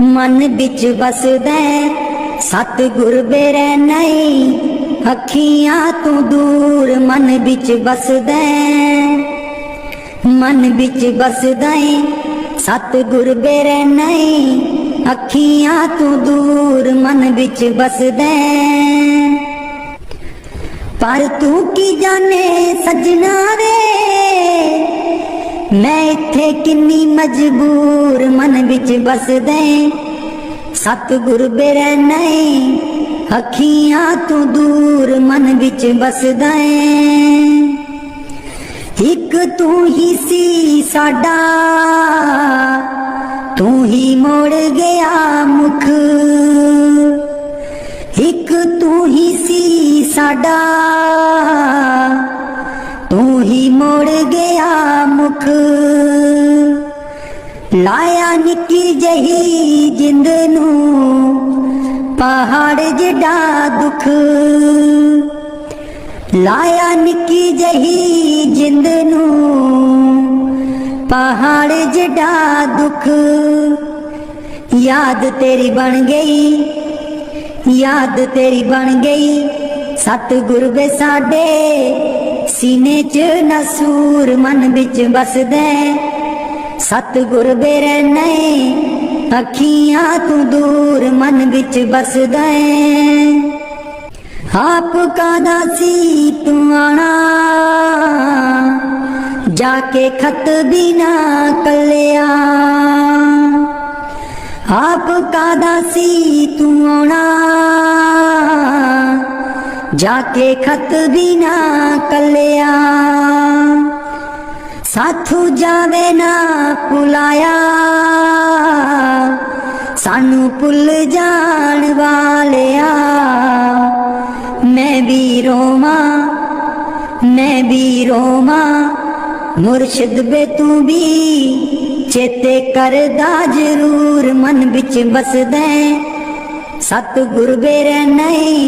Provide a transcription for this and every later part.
मन बिच बसदा सतगुर बेरै नहीं, अखियां तू दूर मन बिच बसदा, मन बिच बसदा सतगुर बेरै नहीं, अखियां तू दूर मन बिच बसदा। पर तू की जाने सजना वे, मैं इत्थे किन्नी मजबूर मन बिच बसदा, सतगुर बेरै नहीं, अखियां तू दूर मन बिच बसदा। एक तू ही सी साडा, तू ही मोड़ गया मुख, एक तू ही सी साडा, तू ही मोड़ गया मुख। लाया निक्की जही जिंद नू पहाड़ जिड्डा दुख, लाया निक्की जही जिंद नू पहाड़ जिड्डा दुख। याद तेरी बन गई, याद तेरी बन गई, सतगुर वे साडे सीने च नसूर मन बिच बसदा, सतगुर बेरै नहीं, अखियां तू दूर मन बिच बसदा। आप कादा सी तू आना, जाके खत भी ना कलिया, आप कादा सी तू आना, जाके खत भी ना कलिया। साथू जावे ना भुलाया, सानू भुल जान वालिया। मैं भी रोमा, मैं भी रोमा, मुर्शिद बे तू भी चेते करदा जरूर मन बिच बसदा, सतगुर बेरै नहीं,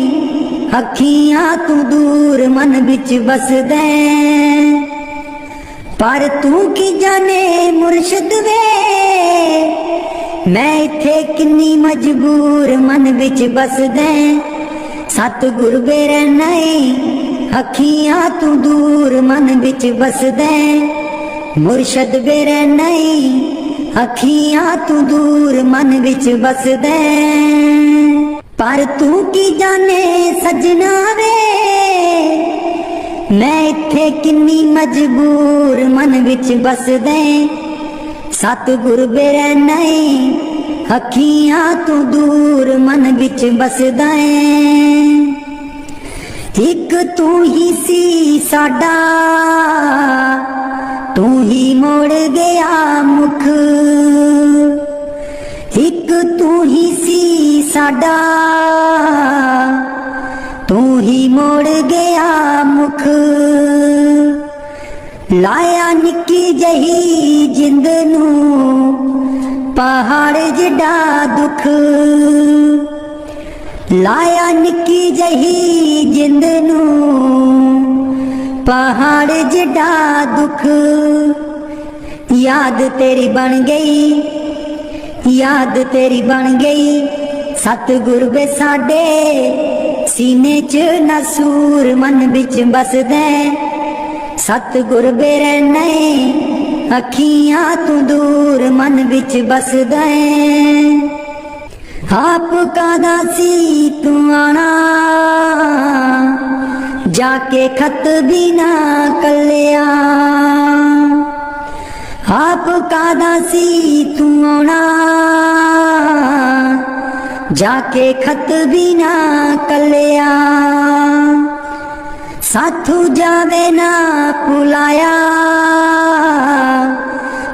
अखियां तू दूर मन बिच बसदा। पर तू की जाने मुर्शिद वे, मैं इत्थे किन्नी मजबूर मन बिच बसदा, सतगुर बेरै नहीं, अखियां तू दूर मन बिच बसदा। मुर्शिद बेरै नहीं, अखियां तू दूर मन बिच बसदा। पर तू की जाने सजना वे, मैं इत्थे किन्नी मजबूर मन बिच बसदा, सतगुर बेरै नहीं, अखियां तू दूर मन बिच बसदा। एक तू ही सी साडा, तू ही मोड़ गया मुख, एक तू ही सी साडा, तू ही मोड़ गया मुख। लाया निक्की जही जिंद नू पहाड़ जिड्डा दुख, लाया निक्की जही जिंद नू पहाड़ जिड्डा दुख। याद तेरी बन गई, याद तेरी बन गई, सतगुर वे साडे सीने च नसूर मन बिच बसदा, सतगुर बेरै नहीं, अखियां तू दूर मन बिच बसदा। आप कादा सी तू आना, जाके खत भी ना कलिया, आप कादा सी तू आना, जाके खत भी ना कलिया। साथू जावे ना भुलाया,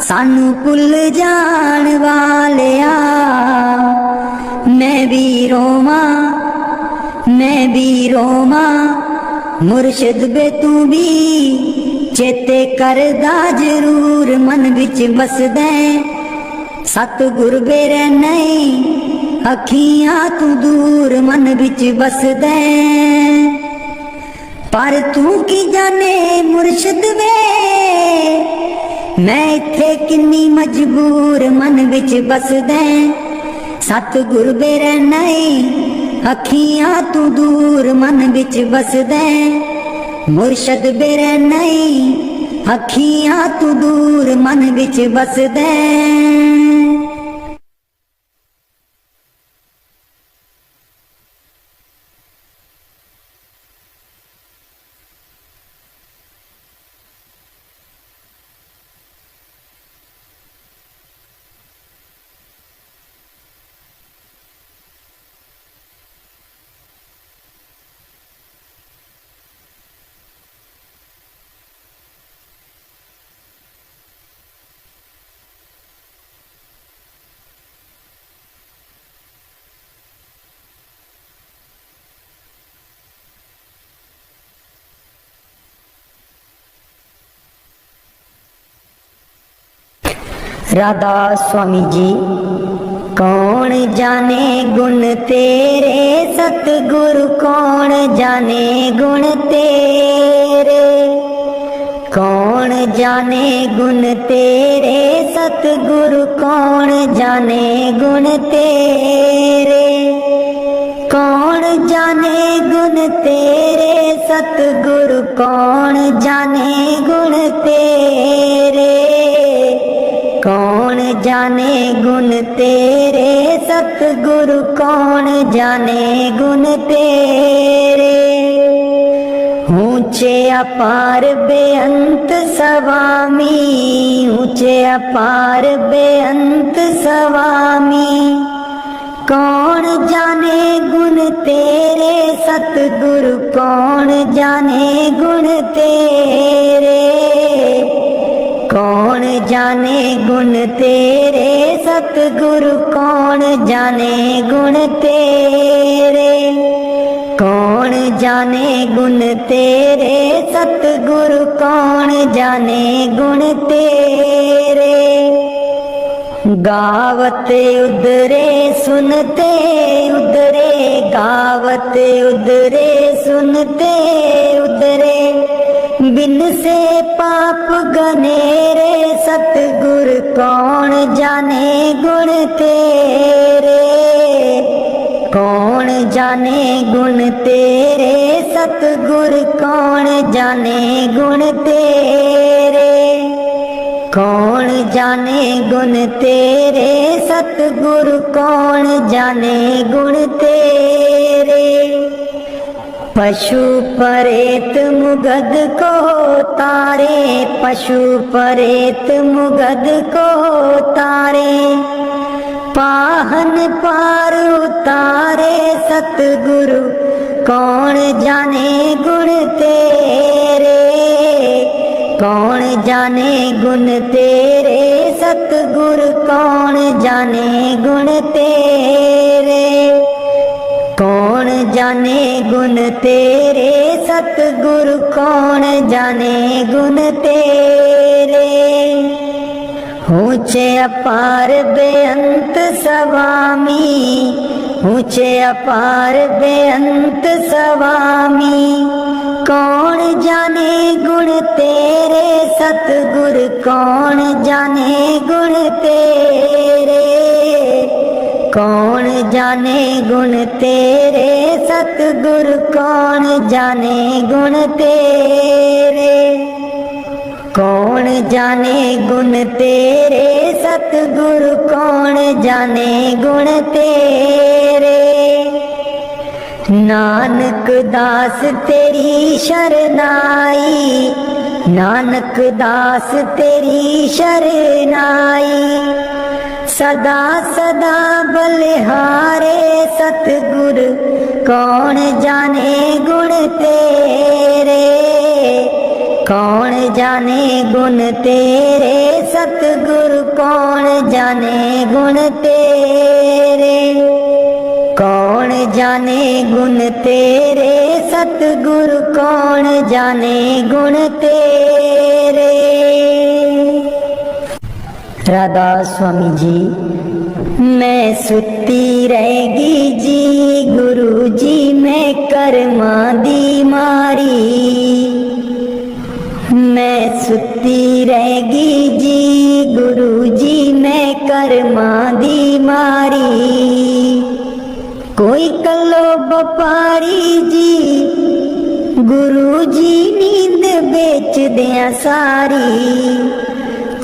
सानू भुल जान वालिया। मैं भी रोमा, मैं भी रोमा, मुर्शिद बे तू भी चेते करदा जरूर मन बिच बसदा, सतगुर बेरै नहीं, अखियां तू दूर मन बिच बसदा। पर तू की जाने मुर्शिद वे, मैं इत्थे किन्नी मजबूर मन विच बसदा सतगुर बेरै नहीं अखियां तू दूर मन बिच बसदै मुर्शद बेरै नहीं अखियां तू दूर मन बिच बसदै राधा स्वामी जी। कौन जाने गुण तेरे सतगुरु कौन जाने गुण तेरे कौन जाने गुण तेरे सतगुरु कौन जाने गुण तेरे कौन जाने गुण तेरे सतगुरु कौन जाने गुण तेरे कौन जाने गुण तेरे सतगुरु कौन जाने गुण तेरे ऊंचे अपार बेअंत स्वामी ऊंचे अपार बेअंत स्वामी कौन जाने गुण तेरे सतगुरु कौन जाने गुण तेरे कौन जाने गुण तेरे सतगुरु कौन जाने गुण तेरे कौन जाने गुण तेरे सतगुरु कौन जाने गुण तेरे गावत उदरे सुनते उदरे गावत उदरे सुनते उदरे बिन से पाप गनेरे सतगुर कौन जाने गुण तेरे कौन जाने गुण तेरे सतगुर कौन जाने गुण तेरे कौन जाने गुण तेरे सतगुरु कौन जाने गुण तेरे पशु परेत मुगद को तारे पशु परेत मुगद को तारे पाहन पार उतारे सतगुरु कौन जाने गुण तेरे कौन जाने गुण तेरे सतगुरु कौन जाने गुण तेरे कौन जाने गुण तेरे सतगुरु कौन जाने गुण तेरे ऊंचे अपार बेअंत स्वामी ऊंचे अपार बेअंत स्वामी कौन जाने गुण तेरे सतगुर कौन जाने गुण तेरे कौन जाने गुण तेरे सतगुर कौन जाने गुण तेरे कौन जाने गुण तेरे सतगुरु कौन जाने गुण तेरे नानक दास तेरी शरनाई नानक दास तेरी शरनाई सदा सदा बलिहारे सतगुर कौन जाने गुण तेरे कौन जाने गुण तेरे सतगुरु कौन जाने गुण तेरे कौन जाने गुण तेरे सतगुरु कौन जाने गुण तेरे। राधा स्वामी जी। मैं सुती रहेगी जी गुरु जी मैं कर्मा दी मारी मैं सुती रहेगी जी गुरु जी मैं कर्मा दी मारी। कोई कलो व्यापारी जी गुरु जी नींद बेच दिया सारी।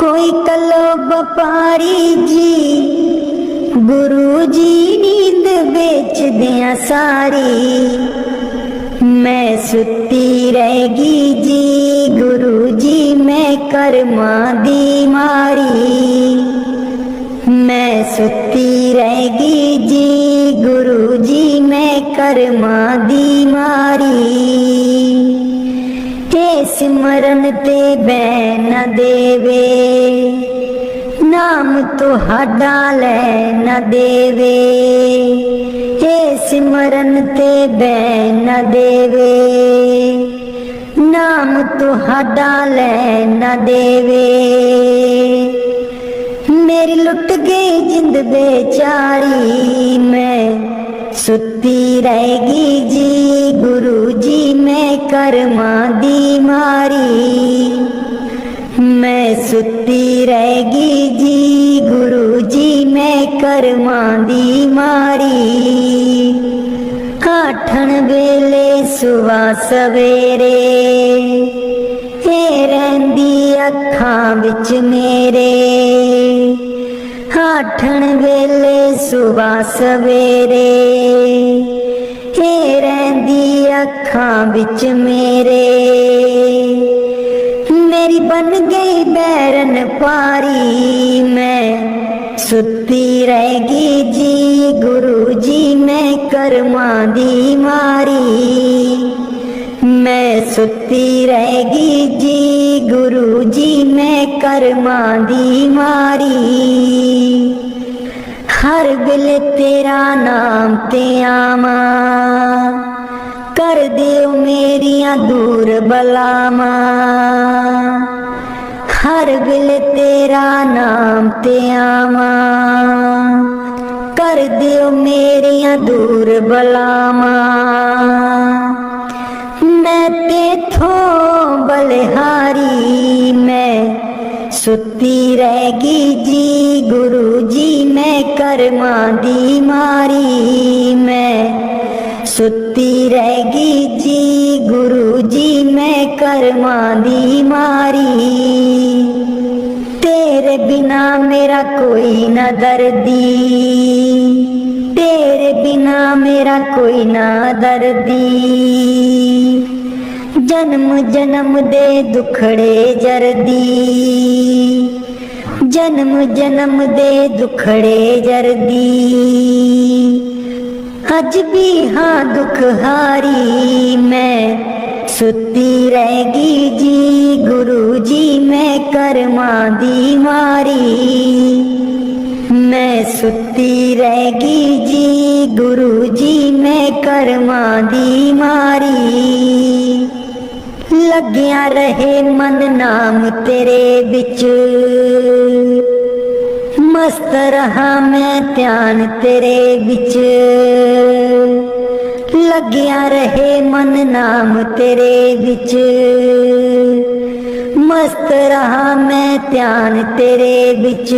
कोई कलो व्यापारी जी गुरु जी नींद बेच दिया सारी। मैं सुती रहेगी जी गुरु जी मैं कर्मा दी मारी। मैं सुती रहेगी जी गुरु जी मैं कर्मा दी मारी। ते सिमरन ते बैन न देवे नाम तो हाडा ले न देवे। हे सिमरन ते बैन न देवे नाम तो हाडा ले न देवे। मेरी लुट गई जिंद बेचारी मैं सुती रहेगी जी गुरु जी मैं कर्मा दी मारी। मैं सुती रहेगी जी गुरु जी मैं कर्मा दी मारी। आठन वेले सुबह सवेरे हे रहंदी अखां विच मेरे। आठन वेले सुबह सवेरे हे रहंदी अखां विच मेरे। मेरी बन गई बैरन पारी मैं सुती रहेगी जी गुरु जी मैं कर्मा दी मारी। मैं सुती रहेगी जी गुरु जी मैं कर्मा दी मारी। हर वेले तेरा नाम ते आवा कर दियो मेरिया दूर बलावा। हर वेले तेरा नाम ते आवा कर दियो मेरिया दूर बलावा। मैं तेथों बलिहारी मैं सुती रहेगी जी गुरु जी मैं कर्मा दी मारी। मैं सुती रहेगी जी गुरु जी मैं कर्मा दी मारी। तेरे बिना मेरा कोई न दर्दी तेरे बिना मेरा कोई ना दर्दी। जन्म जन्म दे दुखड़े जरदी जन्म जन्म दे दुखड़े जरदी। अज भी हाँ दुख हारी मैं सुती रहेगी जी गुरु जी मैं कर्मा दी मारी। मैं सुती रहेगी जी गुरु जी मैं कर्मा दी मारी। लग्या रहे मन नाम तेरे बिच मस्त रहा मैं ध्यान तेरे बिच। लग्या रहे मन नाम तेरे बिच मस्त रहा मैं ध्यान तेरे बिच।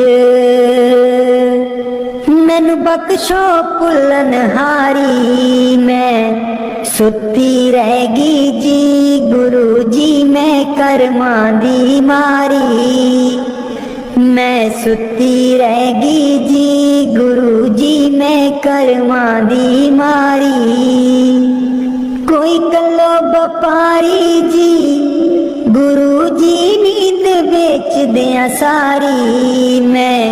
मैनू बख्शो भुल्लन हारी मैं सुती रहेगी जी गुरु जी मैं कर्मा दी मारी। मैं सुती रहेगी जी गुरु जी मैं कर्मा दी मारी। कोई कलो व्यापारी जी गुरु जी नींद बेच दिया सारी। मैं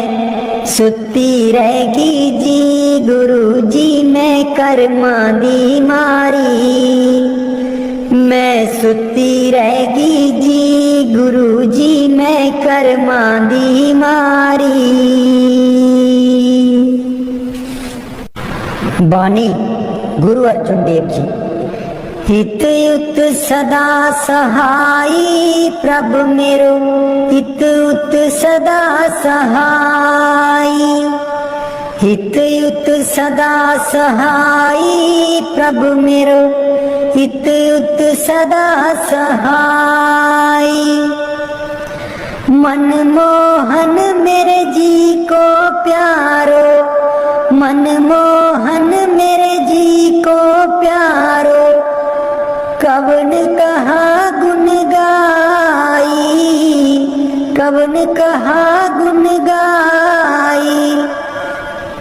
सुती रहेगी जी गुरु जी मैं कर्मा दी मारी। मैं सुती रहेगी जी गुरु जी मैं कर्मा दी मारी। बानी गुरु अर्जुन देव जी। हित युत सदा सहाई प्रभु मेरो हित युत सदा सहाई। हित युत सदा सहाई प्रभु मेरो हित युत सदा सहाई। मनमोहन मेरे जी को प्यारो, मनमोहन मेरे जी को प्यारो, कवन कहा गुन गाई, कवन कहा गुन गाई,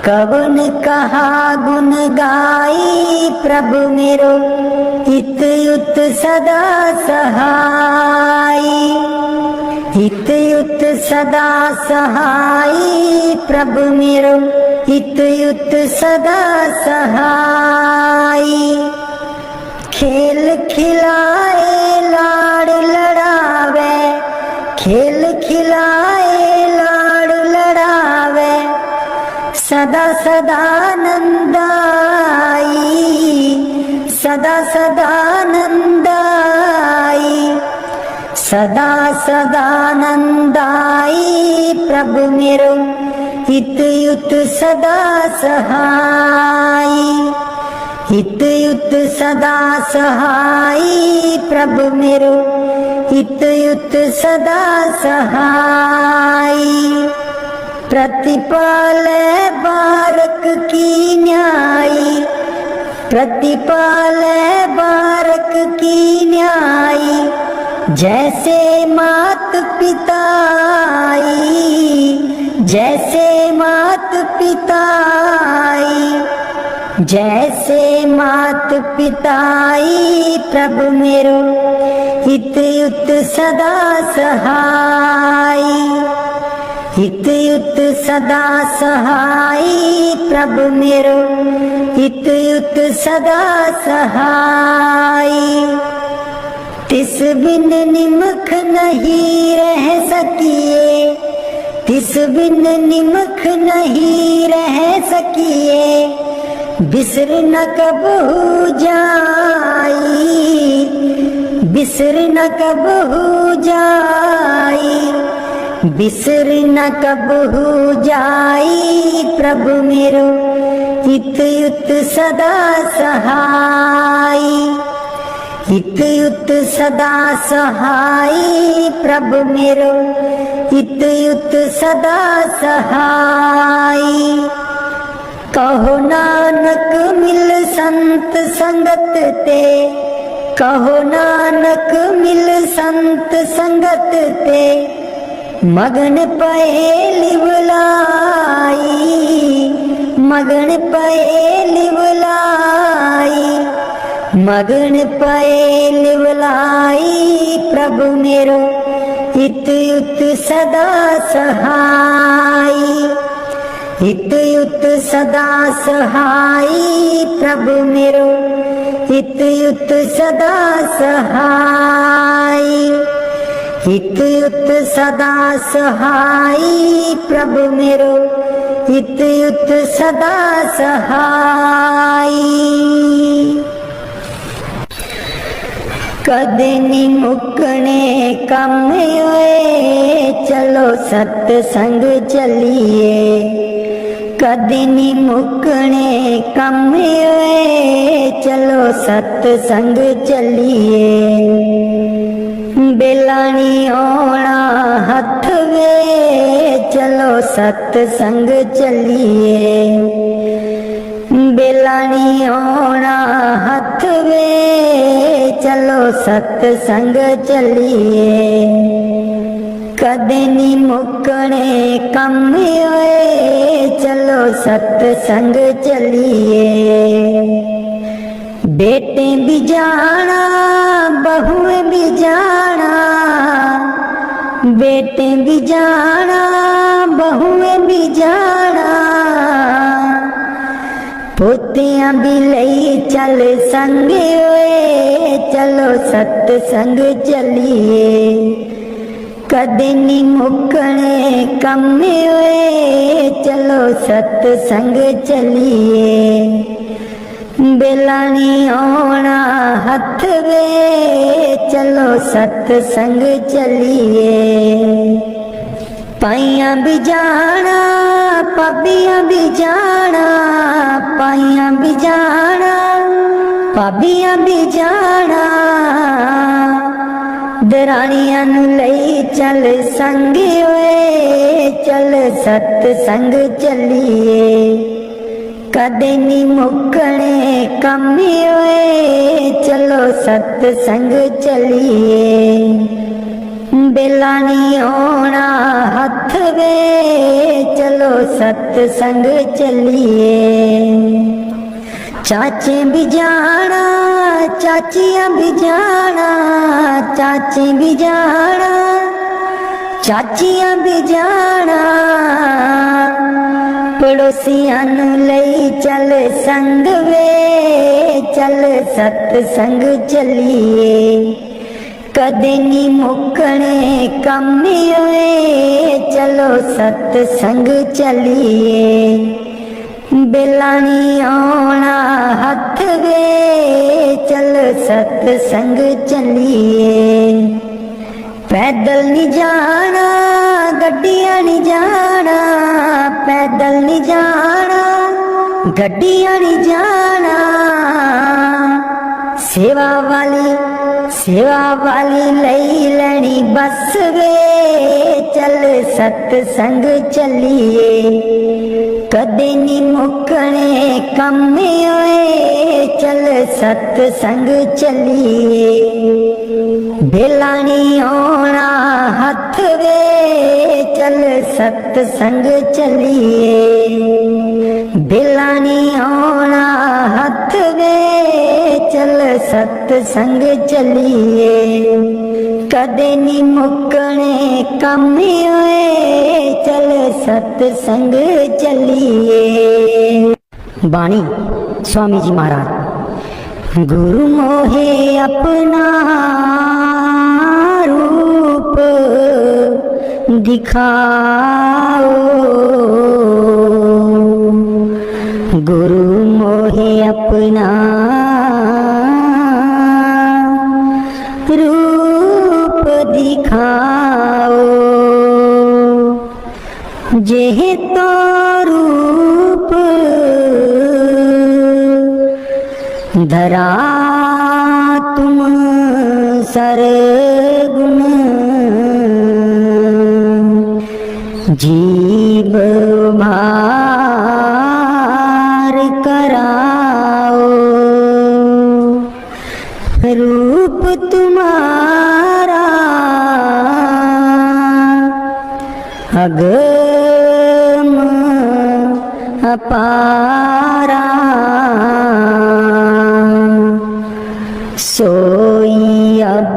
कवन कहा गुन गाई। प्रभु मेरो हित युत सदा सहाई, हित युत सदा सहाई। प्रभु मेरो हित युत सदा सहाई। खेल खिलाए लाड़ लड़ावे, खेल खिलाए लाड़ लड़ावे, सदा सदा नंदाई, सदा सदा नंदाई, सदा सदा नंदाई। प्रभु मेरो हित युत सदा सहाई, हित युत सदा सहाई। प्रभु मेरो हित युत सदा सहाई। प्रतिपाल बारक की न्यायी, प्रतिपाल बारक की न्यायी, जैसे मात पिताई, जैसे मात पिताई, जैसे मात पिताई। प्रभु मेरो हित युत सदा सहाई, हित युत सदा सहाई। प्रभु मेरो हित युत सदा सहाई। तिस बिन निमख नहीं रह सकिए, तिस बिन निमख नहीं रह सकिए, बिसर न कबहू जाई, बिसर न कबहू जाई, बिसर न कबहू जाई। प्रभु मेरो हित युत सदा सहाई, हित युत सदा सहाई। प्रभु मेरो हित युत सदा सहाई। कहो नानक मिल संत संगत ते, कहो नानक मिल संत संगत ते, मगन पए लिवलाई, मगन पए लिवलाई, मगन पए लिवलाई। प्रभु मेरो हित युत सदा सहाई, हित युत सदा सहाई। प्रभु मेरो हित युत सदा सहाई, हित युत सदा सहाई। प्रभु मेरो हित युत सदा सहाई। कदे नी मुकने कम होए, चलो सत्संग चलिए, कदे नी मुकने कम होए, चलो सत्संग चलिए। बेलानी ओणा हथ वे, चलो सत्संग चलिए, बेलानी ओणा हथ वे, चलो सत्संग चलिए। कदे नी मुकने कम होए, चलो सत्संग चलिए। बेटे भी जाना बहुएं भी जाना, बेटे भी जाना बहुएं भी जाना, पोतियां भी लई चल संगे होए, चलो सत्संग चलिए। कदे नी मुकने कम होए, चलो सत्संग चलिए। बेलानी ओणा हथ वे, चलो सत्संग चलिए। पाइयां भी जाना पाबियां भी जाना, पाइयां भी जाना पाबियां भी जाना, दराणियां नू लई चल संग ओए चल सतसंग चलिए कदे नी मुकने कम ओए चलो सतसंग चलिए बेला नी होना हथ वे चलो सतसंग चलिए चाचे भी जाना चाचियां भी जाना चाचे भी जाना चाचियां भी जाना पड़ोसियां नू लई चल संग वे चल सतसंग चलिए कदे नी मुकने कम होए चलो सतसंग चलिए बेला नी आना हथ वे चल सतसंग चलिए पैदल नी जाना गड्डियां नी जाना पैदल नी जाना गड्डियां नी जाना सेवा वाली लई लैनी बस वे चल सतसंग चलिए कदे नी मुकने कम होए चल सतसंग चलिए बेला नी होना हथ वे चल सतसंग चलिए बेला नी होना हथ वे चल सतसंग चलिए कदे नी मुकने कम होए चल सतसंग चलिए। बाणी स्वामी जी महाराज। गुरु मोहे अपना रूप दिखाओ गुरु मोहे अपना रूप दिखाओ जेह तो रूप धरा तुम सरगुण जीव भार कराओ रूप तुम्हारा अगम अपारा सोई अब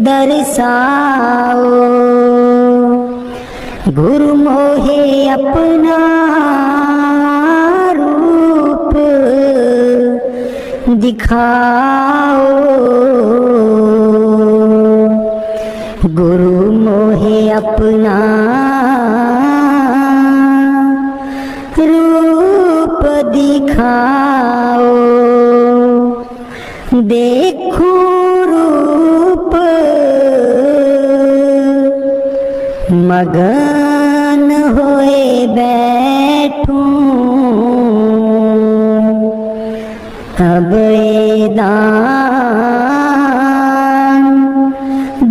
दर्शाओ गुरु मोहे अपना रूप दिखाओ गुरु मोहे अपना रूप दिखाओ देखो रूप मगन होए बैठूं अब दान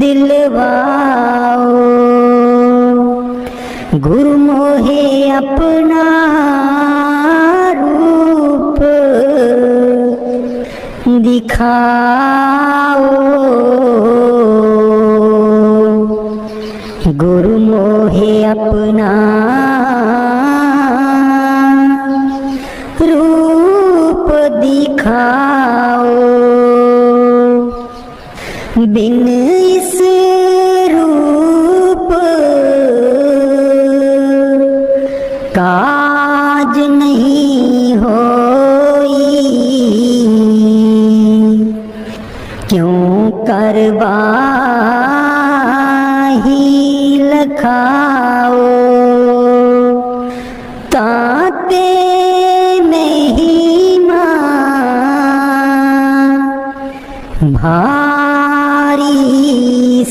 दिलवाओ गुरु मोहे अपना रूप दिखाओ गुरु मोहे अपना रूप दिखाओ बिन इस रूप काज नहीं होई क्यों करवाही लखाओ ताते महिमा भारी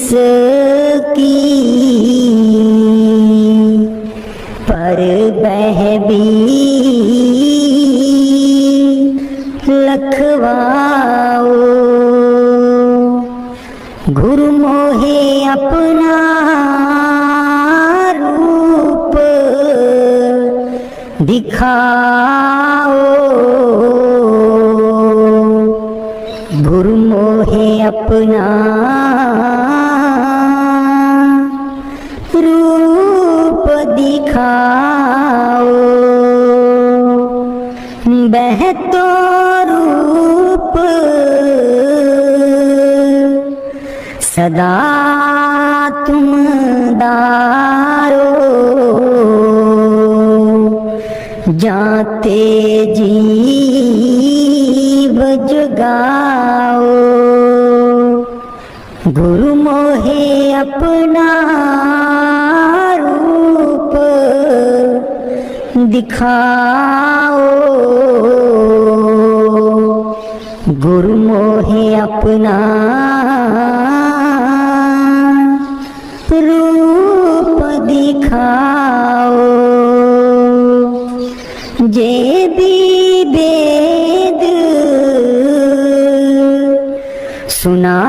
सकी पर बह भी लखवाओ दिखाओ गुरु मोहे अपना रूप दिखाओ, बहतो रूप सदा तुम दारो, जाते जीव जगाओ गुरु मोहे अपना रूप दिखाओ, गुरु मोहे अपना रूप दिखाओ, जे भी वेद सुना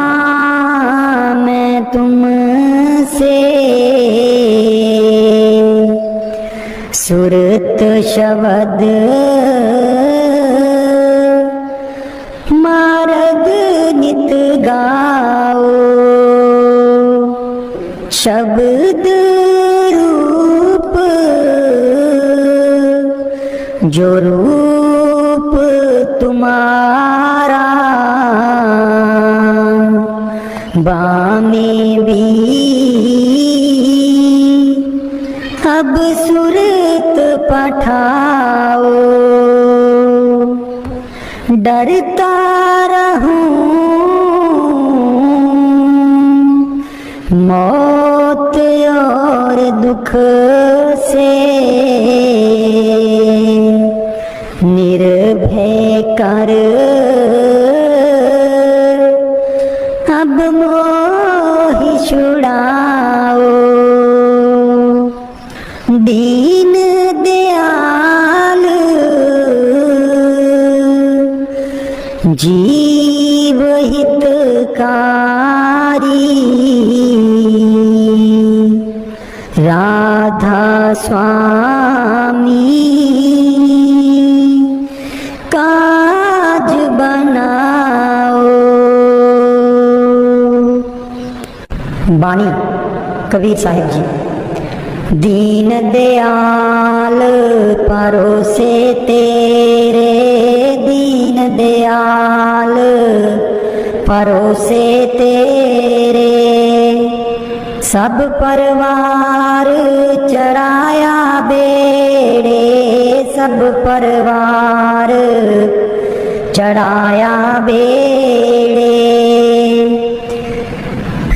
मैं तुमसे, सुरत शब्द मार्ग नित गाओ, शब्द रूप जो रूप तुम्हारा, बामे भी अब सुरत पठाओ, डरता रहूं मौत और दुख से, निर्भय कर अब मोहि छुड़ाओ, दीन दयाल जीव हितकारी, राधा स्वामी काज बनाओ। बाणी कबीर साहिब जी। दीन दयाल परोसे तेरे, दीन दयाल परोसे तेरे, सब परिवार चढ़ाया बेड़े, सब परिवार चढ़ाया बेड़े,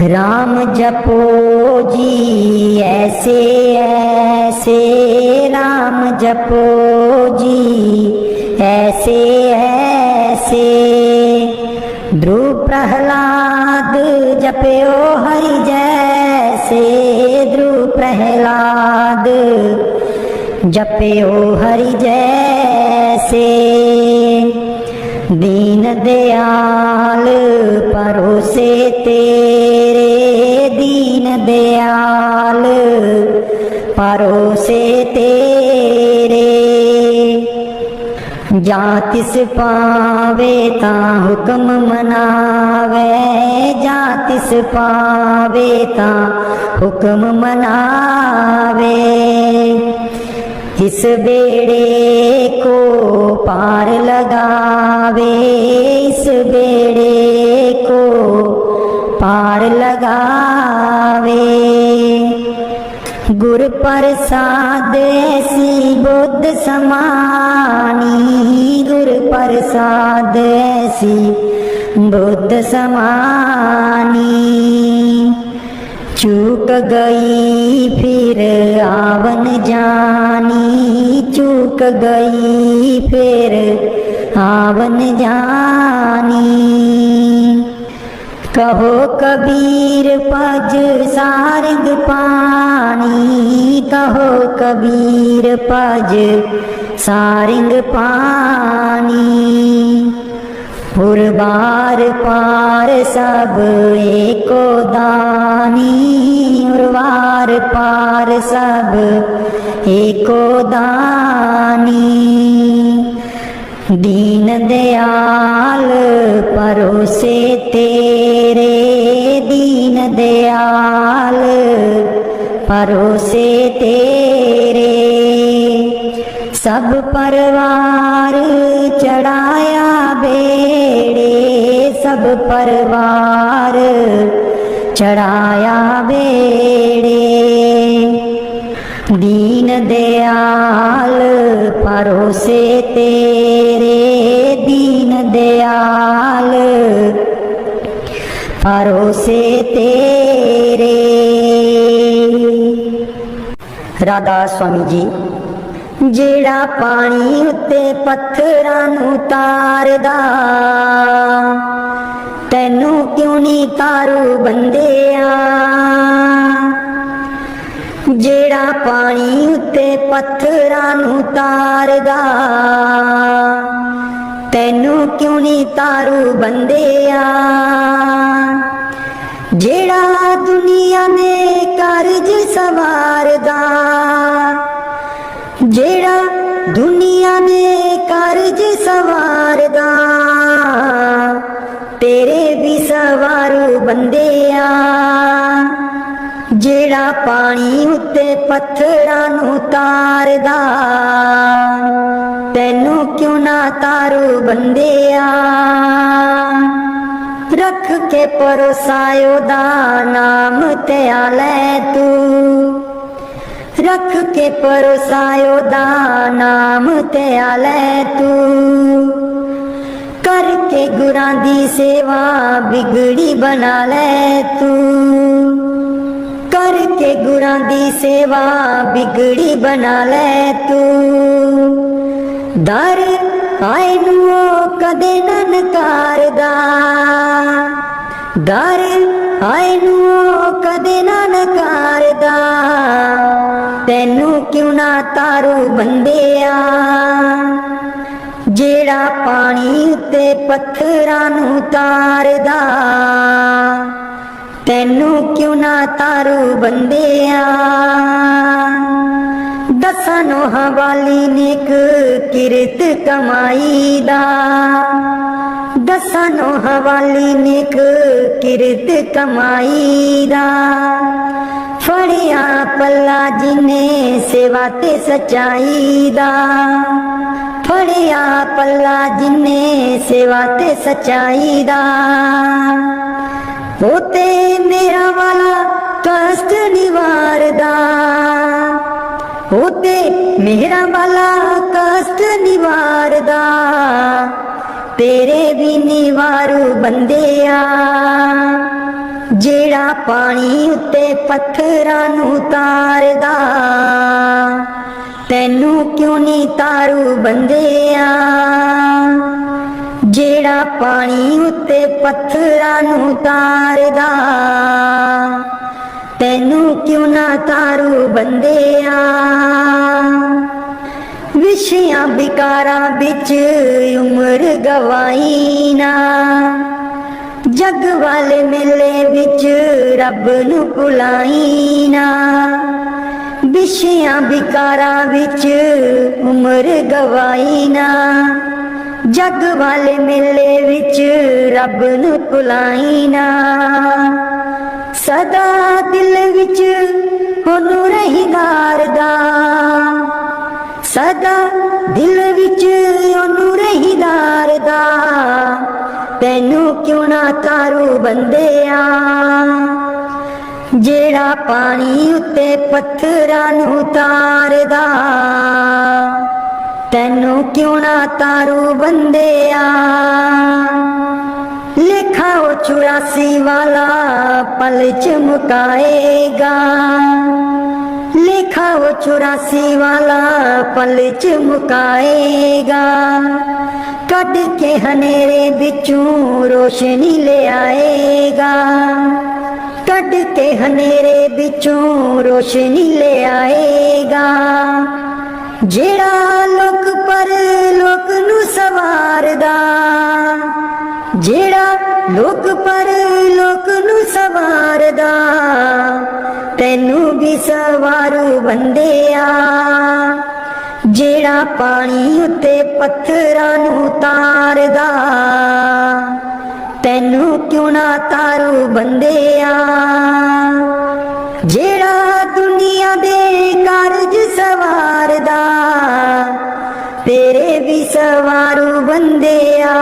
राम जपो जी ऐसे ऐसे, राम जपो जी ऐसे ऐसे, ध्रुव प्रहलाद जपयो हरि जैसे, ध्रुव प्रहलाद जपयो हरि जैसे, दीन दयाल परोसे तेरे, दीन दयाल परोसे तेरे, जातिस पावे ता हुक्म मनावे, जातिस पावे ता हुक्म मनावे, इस बेड़े को पार लगावे, इस बेड़े को पार लगावे, गुर प्रसाद ऐसी बुद्ध समानी, गुर प्रसाद ऐसी बुद्ध समानी, चूक गई फिर आवन जानी, चूक गई फिर आवन जानी, कहो कबीर पज सारंग पानी, कहो कबीर पज सारंग पानी, उर्वार पार सब एको दानी, उर्वार पार सब एको दानी। दीन दयाल परोसे तेरे, दीन दयाल परोसे तेरे। सब परवार चढ़ाया बेड़े, सब परवार चढ़ाया बेड़े। दीन दयाल परोसे तेरे, दीन दयाल परोसे तेरे। राधा स्वामी जी। जेड़ा पानी उत्ते पत्थरां नूं तारदा, तैनू क्यों नी तारू बंदिया। जेड़ा पानी उत्ते पत्थरां नूं तारदा, तैनू क्यों नी तारू बंदिया। जेड़ा दुनिया ने कर्ज सवारदा, जेड़ा दुनिया में कर्ज सवारदा, तेरे भी सवारू बंदिया। जेड़ा पानी उत्ते पत्थरां नूं तारदा, तैनू क्यों ना तारू बंदिया। रख के परोसायो दा नाम त्यालै तू, रख के परोसायो दा नाम त्यालै तू। करके गुरां दी सेवा बिगड़ी बना ले तू, करके गुरां दी सेवा बिगड़ी बना ले तू। दर आए नूं कदे न नकारदा, दर आए नूं कदे न नकारदा, तैनू क्यों ना तारू बंदिया। जेड़ा पानी उत्ते पत्थरां नूं तारदा, तैनू क्यों ना तारू बंदिया। दसां नोहां वाली नेक किरत कमाई दा, दसां नोहां वाली नेक किरत कमाई दा। फड़िया पल्ला जिने सेवा ते सच्चाई दा, फड़िया पल्ला जिने सेवा ते सच्चाई दा। होते मेरा वाला कष्ट निवारदा, होते मेरा वाला कष्ट निवारदा, तेरे भी निवारू बंदिया। जेड़ा पानी उत्ते पत्थरां नूं तारदा, तैनू क्यों नी तारू बंदिया। जेड़ा पानी उत्ते पत्थरां नूं तारदा, तैनू क्यों ना तारू बंदिया। विछियां बिकारां बिच उम्र गवाई ना, जग वाले मेले विच रब नूं भुलाई ना। विछियां बिकारां विच उम्र गवाई ना, जग वाले मेले विच रब नूं भुलाई ना। सदा दिल विच ओनू रहीदारदा, सदा दिल विच ओनू रहीदारदा, तैनू क्यों ना तारू बंदिया। जेड़ा पानी उत्ते पत्थरां नूं तारदा, तैनू क्यों ना तारू बंदिया। लेखा ओ 84 वाला पल च मुकाएगा, लेखा वो 84 वाला पल च मुकाएगा। कट के हनेरे बिचों रोशनी ले आएगा, कट के हनेरे बिचों रोशनी ले आएगा। जेड़ा लोक पर लोक नू सवारदा, जेड़ा लोक पर लोक नू सवारदा तैनू भी सवारू बंदिया जेड़ा पानी उत्ते पत्थरां नू तारदा तैनू क्यों ना तारू बंदिया जेड़ा दुनिया दे कारज सवारदा तेरे भी सवारू बंदिया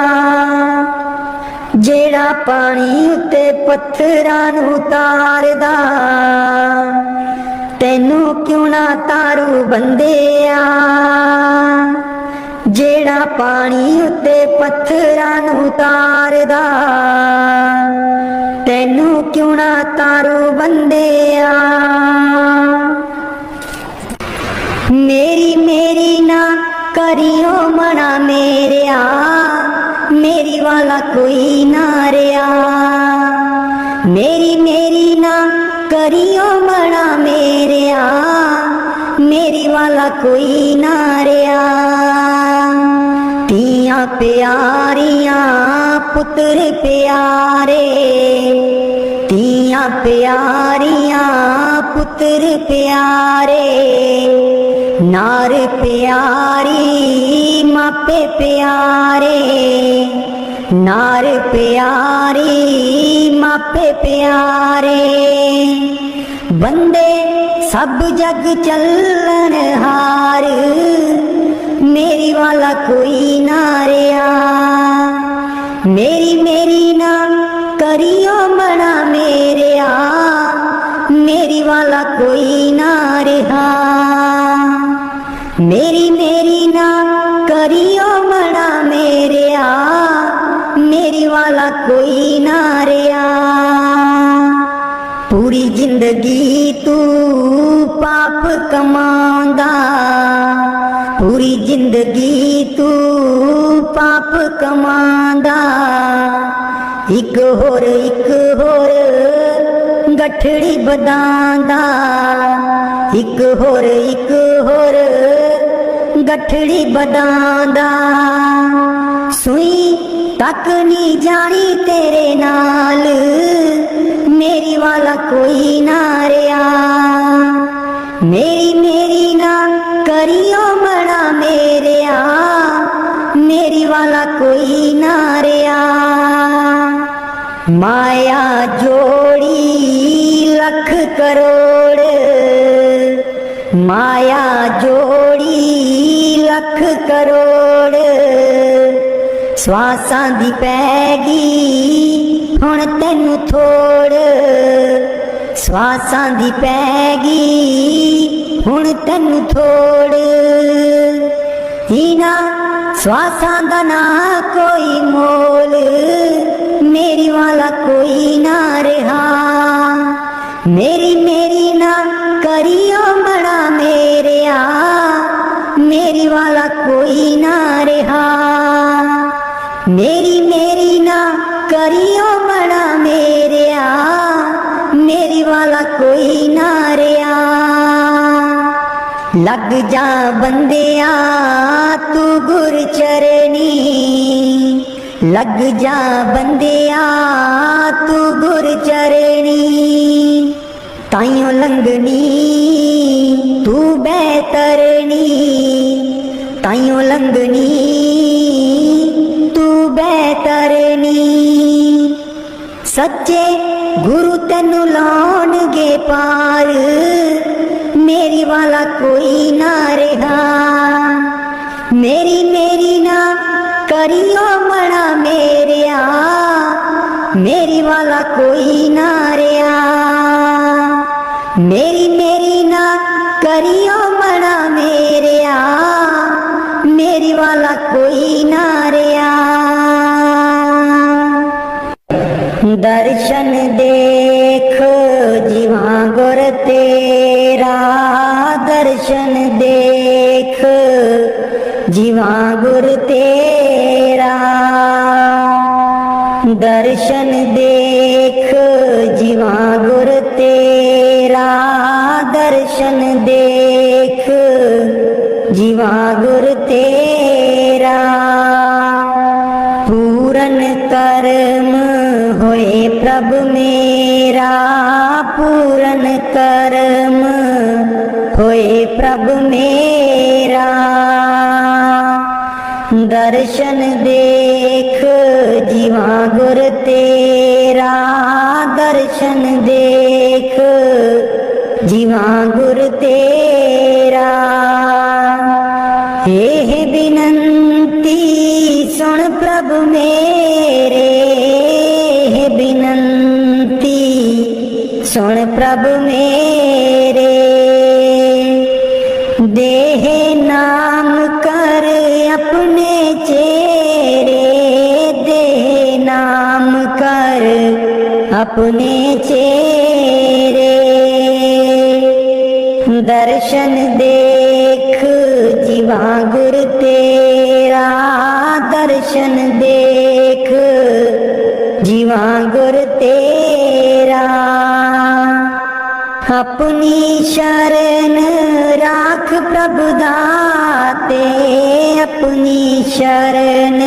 जेड़ा पानी उत्ते पत्थरां नू तारदा तैनू क्यों ना तारू बंदिया जेड़ा पानी उत्ते पत्थरां नू तारदा तैनू क्यों ना तारू बंदिया मेरी मेरी ना करियो मना मेरिया मेरी वाला कोई ना रिया मेरी मेरी ना करियो मना मेरिया मेरी वाला कोई ना रिया तियां प्यारियां पुत्र प्यारे तियां प्यारियां पुत्र प्यारे नार प्यारी मापे प्यारे नार प्यारी मापे प्यारे बंदे सब जग चलन हार मेरी वाला कोई ना रिया मेरी मेरी ना करियो मना मेरिया मेरी वाला कोई ना रिहा मेरी मेरी ना करियो मना मेरिया मेरी वाला कोई ना रिया पूरी जिंदगी तू पाप कमांदा पूरी जिंदगी तू पाप कमांदा एक होर गठड़ी बदांदा एक होर गठड़ी बदांदा सुई तक नहीं जानी तेरे नाल मेरी वाला कोई ना रिया मेरी मेरी ना करियो मना मेरिया मेरी वाला कोई ना रिया माया जोड़ी लख करोड़ माया जोड़ी लख करोड़ स्वासां दी पैगी हुण तैनू थोड़ स्वासां दी पैगी हुण तैनू थोड़ इना स्वासां दा ना कोई मोल मेरी वाला कोई ना रिहा मेरी मेरी ना करियो मना मेरिया मेरी वाला कोई ना रिहा मेरी मेरी ना करियो मना मेरिया मेरी वाला कोई ना रिया लग जा बंदिया तू गुर चरनी लग जा बंदिया तू गुर चरनी ताइयों लंघनी तू बैतरनी ताइयों लंघनी तू बैतरनी सच्चे गुरु तेनू लाउणगे पार मेरी वाला कोई ना रिहा मेरी मेरी ना करियो मना मेरिया मेरी वाला कोई ना रिया मेरी मेरी ना करियो मना मेरिया मेरी वाला कोई ना रिया दर्शन देख जीवा गुर तेरा दर्शन देख जीवा गुर तेरा दर्शन देख जीवा गुर तेरा दर्शन देख जीवा गुर तेरा पूरन कर प्रभु मेरा। दर्शन देख जीवा गुर तेरा, दर्शन देख जीवा गुर तेरा। हे बिनंती सुन प्रभु मेरे, हे बिनंती सुन प्रभु मेरे। देह नाम कर अपने चेरे, देह नाम कर अपने चेरे। दर्शन देख जीवा गुर तेरा, दर्शन देख जीवा गुर तेरा। अपनी शरण राख प्रभु दाते, अपनी शरण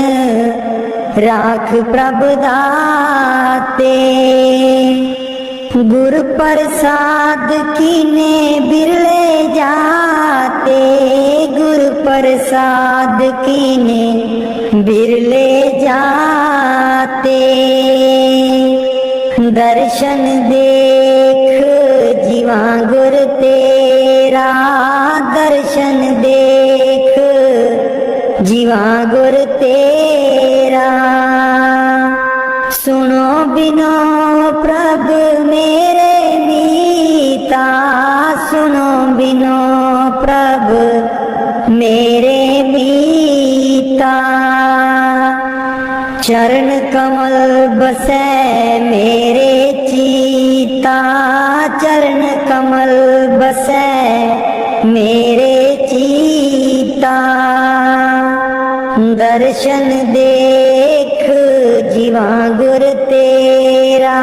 राख प्रभु दाते। गुर प्रसाद कीने बिरले जाते, गुर प्रसाद कीने बिरले जाते। दर्शन देख जीवा गुर तेरा, दर्शन देख जीवा गुर तेरा। सुनो बिनो प्रभु मेरे मीता, सुनो बिनो प्रभु मेरे मीता। चरण कमल बसै मेरे चीता, चरण कमल बसै मेरे चीता। दर्शन देख जीवा गुर तेरा,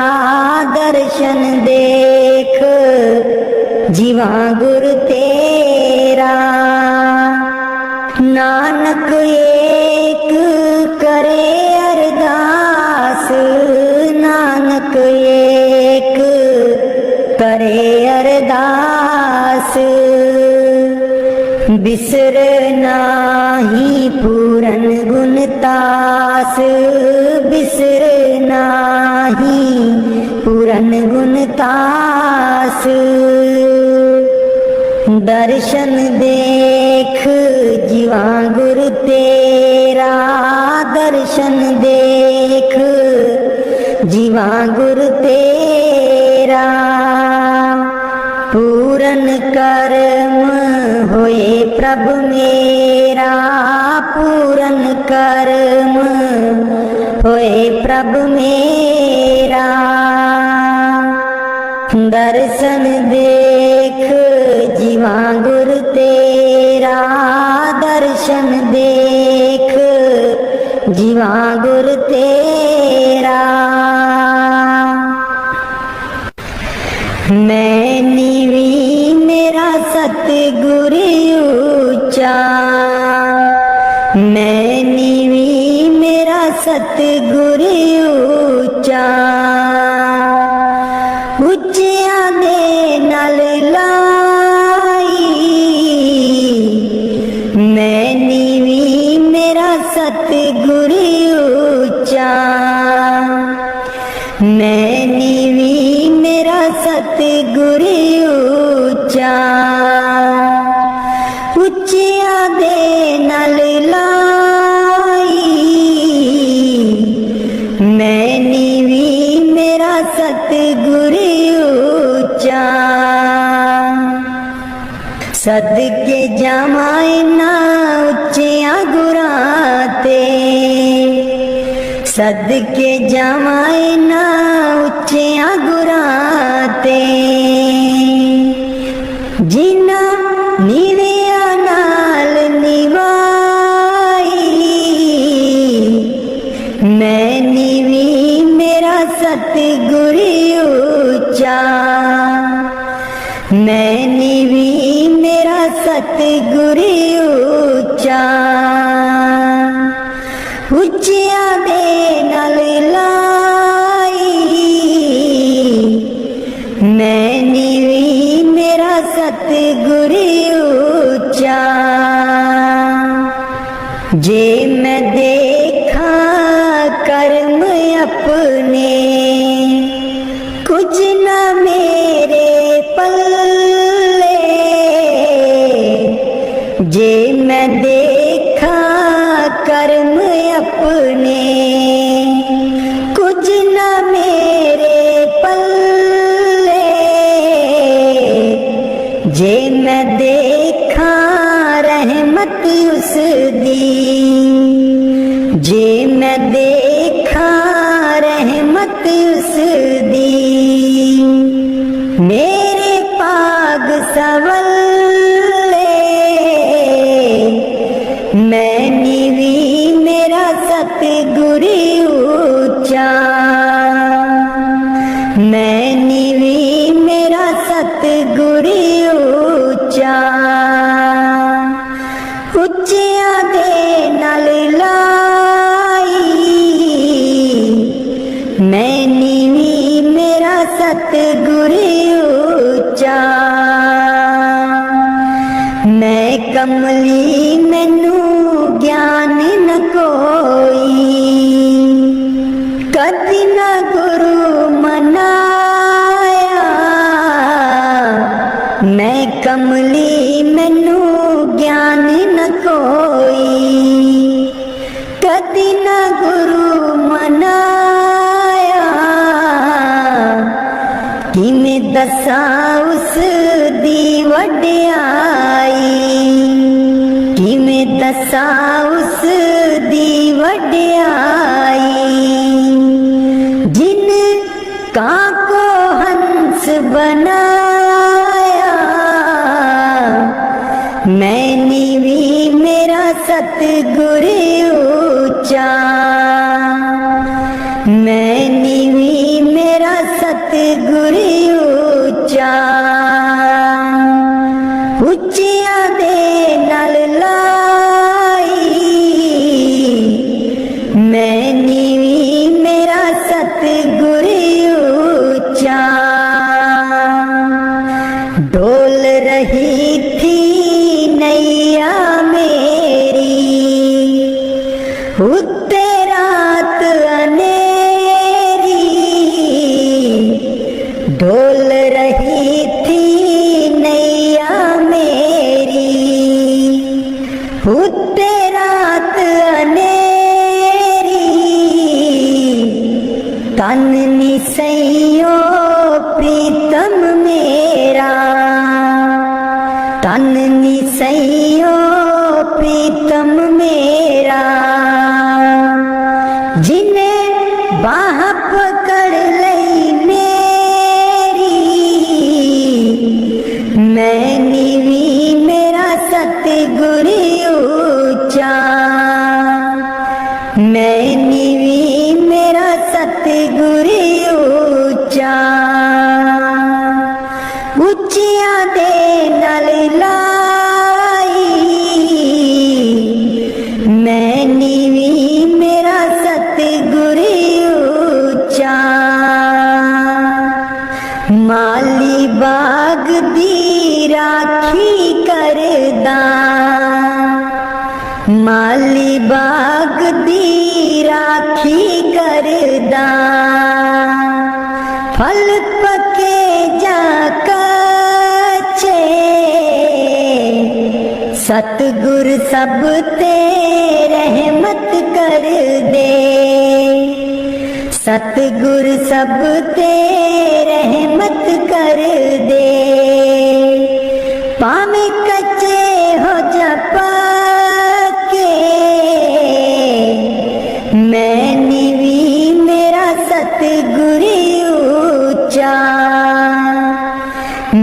दर्शन देख जीवा गुर तेरा। नानक एक करे अरदास, नानक एक करे अरदास। बिसर नाही पूरन गुण तास, बिसर नाही पूरन गुण तास। दर्शन देख जीवा गुर तेरा, दर्शन देख जीवा गुर तेरा। पूरन कर्म होए प्रभु मेरा, पूरन कर्म होए प्रभु मेरा। दर्शन देख जीवा गुर तेरा, दर्शन देख जीवा गुर तेरा। मैं नीवी मेरा सतगुर ऊंचा, मैं नीवी मेरा सतगुर ऊंचा। उच्चिया दे नल लाई, मैं नीवी मेरा सतगुर ऊंचा। मैं नीवी मेरा सतगुर ऊंचा। उच्चिया दे नल लाई, मैं नीवी मेरा सतगुर ऊंचा। सदके जावां ना उच्चिया गुरां ते, सदके जावां ना उच्चिया गुरां ते। जिन्ना नीविया नाल निवाई, मैं नीवी मेरा सतगुर ऊंचा। मैं नीवी मेरा सतगुर ऊंचा। उच्चिया दे नल लाई, मैं नीवी मेरा सतगुर जे मैं देखा कर्म अपने कुछ न मेरे पल्ले, जे मैं देखा कर्म अपने कुछ न मेरे पल्ले, जे मैं देखा रहमत उस दी, जे मैं देखा रहमत उस दी, मेरे पाग सवल्ले, मैं नीवी मेरा सतगुरु ऊंचा, मैं नीवी मेरा सतगुरु ऊंचा, उच्चिया दे नल लाई, मैं नीवी मेरा सतगुरु ऊंचा, मैं कमली मैनू ज्ञान न कोई, कदी न गुरु मनाया, मैं कमली मैनू ज्ञान न कोई, कदी न गुरु मनाया, किमें दसा उस दी वड्याई, किमें दसा उस दी वड्याई, जिन काको हंस बनाया, मैं नीवी मेरा सतगुरु ऊंचा, मैं नीवी मेरा सतगुरु ऊंचा, उच्चिया दे नल लाई, मैं नीवी मेरा सतगुरु ऊंचा, डोल रही थी नैया मेरी, उत्ते रात अनेरी, डोल रही थी नैया मेरी, उत्ते रात अनेरी, तन निसैयो प्रीतम मेरा, तन निसैयो प्रीतम मेरा, जिन्हें बाह पकड़ लई मेरी, मैं नीवी मेरा सतगुरु ऊंचा, मैं नीवी मेरा सतगुरु ऊंचा, उच्चिया दे नल लाई, मैं नीवी मेरा सतगुरु ऊंचा, माली बाग दी राखी करदा, माली बाग दी राखी करदा, फल पके जा कच्चे, सतगुर सब ते रहमत कर दे, सतगुर सब ते रहमत कर दे, पावे कच्चे हो जा पक्के, मैं नीवी मेरा सतगुरु ऊंचा,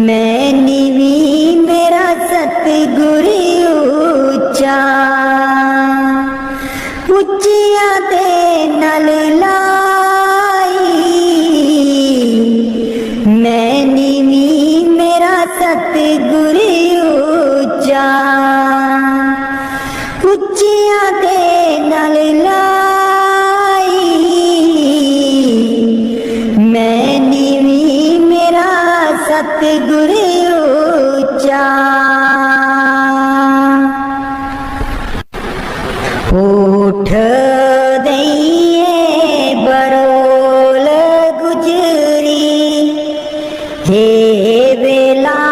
मैं नीवी मेरा सतगुरु ऊंचा, उच्चिया दे नल लाई, मैं नीवी मेरा सतगुरु ऊंचा, उच्चिया दे नल लाई, मैं नीवी मेरा सतगुरु ऊंचा। उठ दईए बरोल गुजरी, हे वेला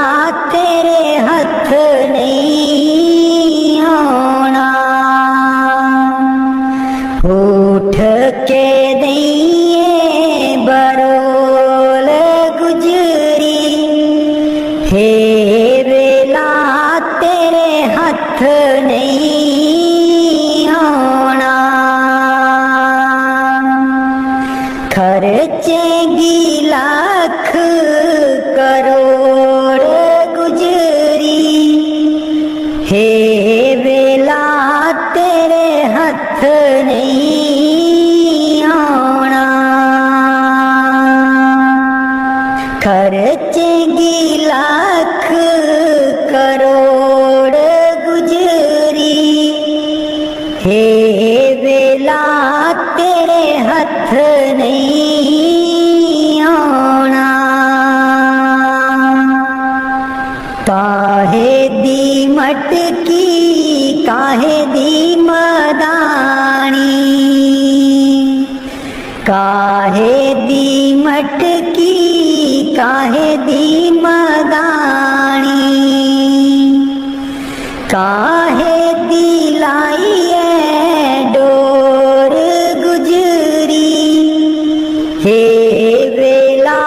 तेरे हथ नहीं आना। उठ के दईए बरोल गुजरी, हे वेला तेरे हथ नहीं आना। खर्चेगी लाख करोड़ गुजरी, हे वेला तेरे हथ नहीं आना। खर्चेगी लाख करोड़ गुजरी, हे वेला तेरे हथ नहीं आना। काहे दी मटकी काहे दी मदानी, काहे दी मटकी काहे दी मदानी, काहे दी लाइए डोर गुजरी, हे वेला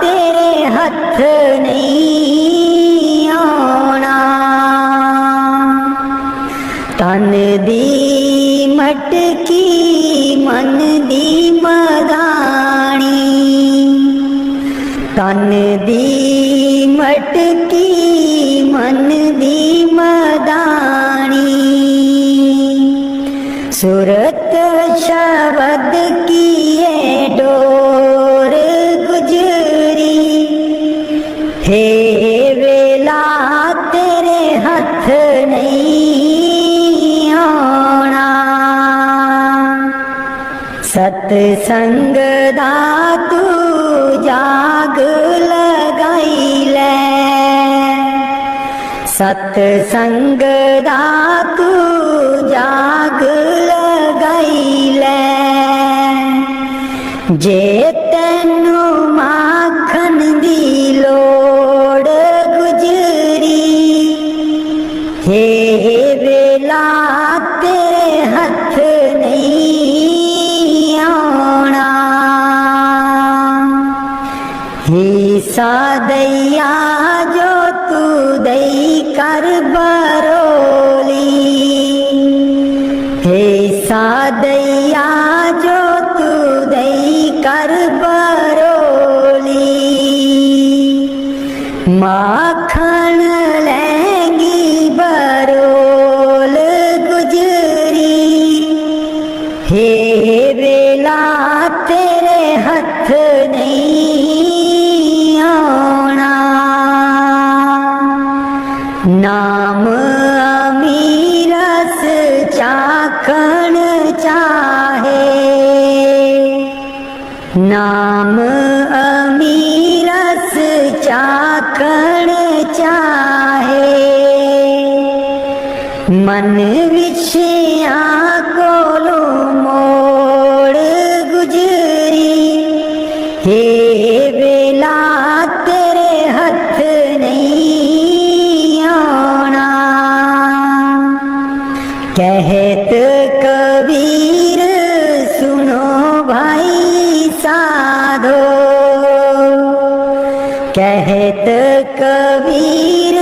तेरे हथ नहीं आना। तन दी मटकी मन दी मदानी, तन दी मटकी मन दी मदानी, सूरत शब्द की ये डोर गुजरी, हे वेला तेरे हथ नहीं आना। सतसंग दा तू जाग लगाई ले, सतसंग दा तू जाग लगाई ले, जे तैनू माखन दी लोड़ गुजरी, हे वेला तेरे हथ नहीं आना। हिस्सा दैया जो तू दई कर बरोली, हिस्सा दैया जो तू दई कर बरोली, माखन लेंगी बरोल गुजरी, हे वेला तेरे हथ नहीं आना। नाम अमीरस चाखण चाहे, नाम अमीरस चाखण चाहे, मन विछया कोलो मोड़ गुजरी, हे वेला तेरे हथ नहीं आना। कहत कबीर सुनो भाई साधो, कहत कबीर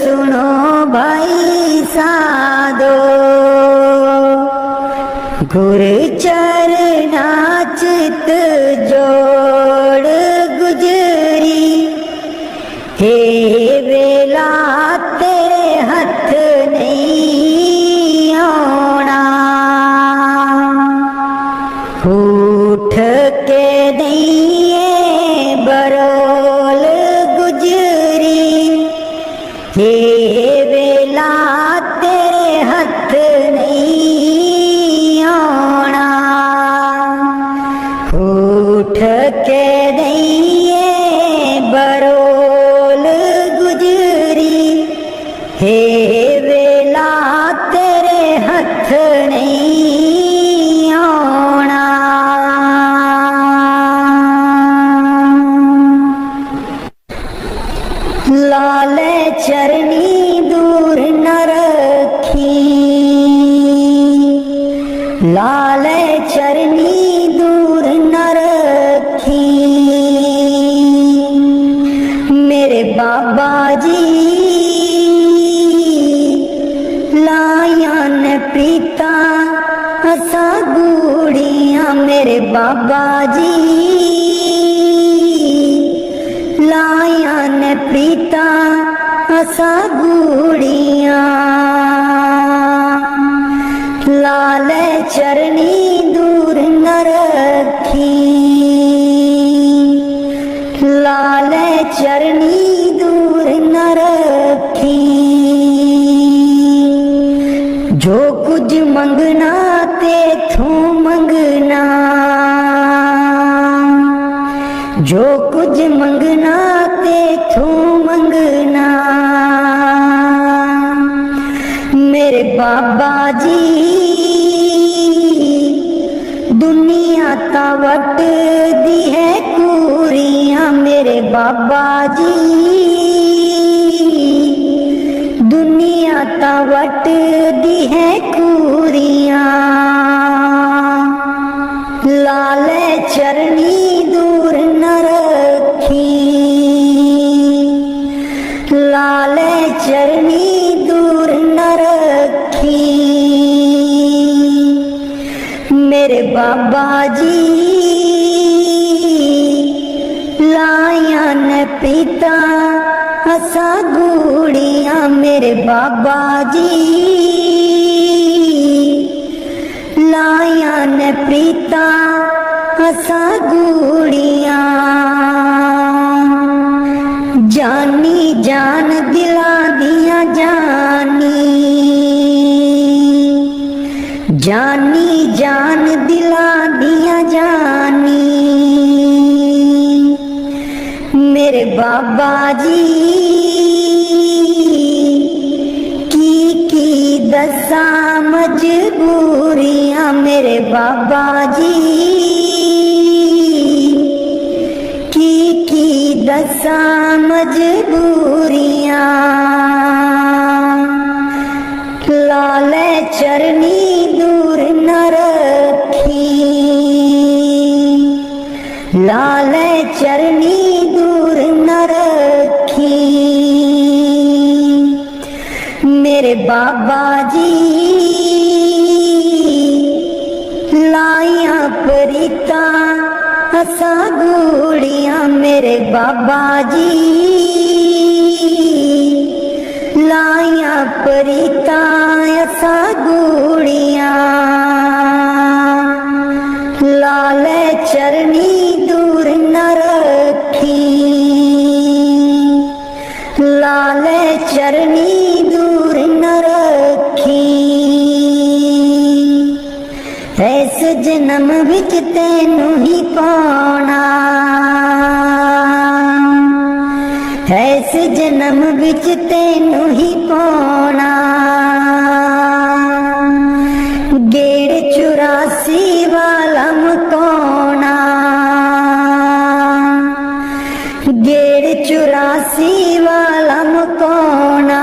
सुनो भाई साधो, गुर चरना चित जोड़ गुजरी, हे वेला तेरे हथ नहीं आना। उठ के दईए बरोल गुजरी, हे वेला तेरे हथ नहीं आना। उठ लाल चरनी दूर न रखी मेरे बाबा जी। लाया न प्रीता असा गूड़ियां मेरे बाबा जी। लाया न प्रीता असा गूड़ियां लाल चरनी दूर न रखी लाल चरनी दूर न रखी। जो कुछ मंगना तेथों मंगना जो कुछ मंगना तेथों मंगना मेरे बाबा जी। दुनिया ता वट दी है कूरियां मेरे बाबा जी। दुनिया ता वट दी है कूरियां लाल चरनी दूर न रखी लाल चरनी दूर न रखी मेरे बाबा जी। लाया न प्रीता असा गूड़ियां मेरे बाबा जी। लाया न प्रीता असा गूड़ियां जानी जान दिला दिया जानी जानी जान दिला दिया जानी मेरे बाबा जी। की दसा मजबूरियां मेरे बाबा जी। की दसा मजबूरियां लाल चरनी दूर न रखी लाल चरनी दूर न रखी मेरे बाबा जी। लाया प्रीता असा गूड़ियां मेरे बाबा जी। लाया प्रीता असा गूड़ियां लाल चरनी दूर न रखी लाल चरनी दूर न रखी। इस जन्म विच तैनू ही पाना इस जन्म विच तैनू ही पाना। गेड़ 84 वाला मुकाना गेड़ 84 वाला मुकाना।